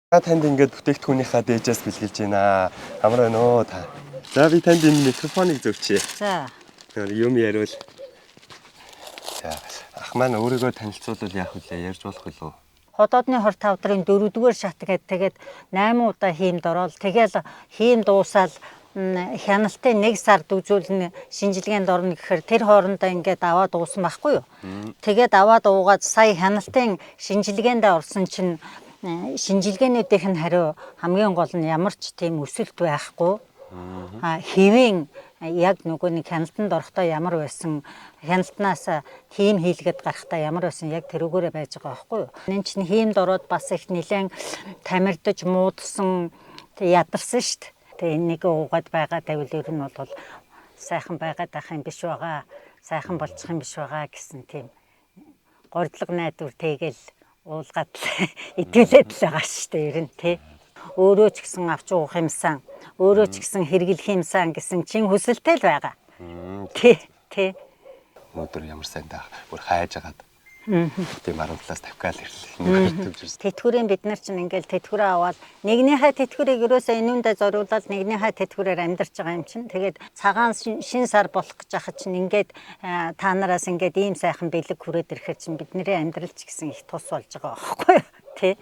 Танд ингээд бүтээгдэхүүнийхаа дээжээс бэлгэлж байна. Амар байна уу та. За би танд энэ микрофоныг зөвчье. За. Юм яриул. За ах маань өөрийгөө танилцуулбал яах вүлээ? Ярьж болох уу? Хотоодны 25 дарын 4-р шат тэгээд 8 удаа хиймд ороод тэгэл хийм дуусаад хяналтын 1 сард үзүүлнэ шинжилгээнд орно гэхээр тэр хоорондоо ингээд аваад уусан байхгүй юу. Тэгээд аваад уугаад сая хяналтын шинжилгээнд орсон чинь шинжилгээнүүдийнх нь хариу хамгийн гол нь ямар ч тийм өсөлт байхгүй. Хэвийн яг нөгөө нэг хяналтанд орохдоо ямар байсан, хяналтнаас хийм хийлгээд гарахдаа ямар байсан яг тэрүүгээрээ байж байгаа байхгүй юу. Энэ чинь хиймд ороод бас их нэлээд тамирдаж муудсан ядарсан шүү дээ. Тэгээ энийг уугаад байгаа тавил ер нь бол сайхан байгаад ах юм биш байгаа, сайхан болчих юм биш байгаа гэсэн тийм гордлого найдвар тэгээл уулгаад итгэлээд л байгаа шүү дээ ер нь тий. Өөрөө ч гэсэн авч уух юмсан, өөрөө ч гэсэн хэрэглэх юмсан гэсэн чин хүсэлтэй л байгаа. Тий. Өнөөдөр ямар сайн таах. Бүр хайж агаад. Тийм 17-аас тавкаал ирлээ. Тэтгэврийн бид нар чинь ингээл тэтгэврээ аваад нэгнийхээ тэтгэврийг ерөөсөө энүүндээ зориулаад нэгнийхээ тэтгэврээр амьдарч байгаа юм чинь. Тэгээд цагаан шин сар болох гэж хахад чинь ингээд та нараас ингээд ийм сайхан бэлэг хүрээд ирэхээр чинь бидний амьдрал ч гэсэн их тус болж байгаа байхгүй юу? Тий.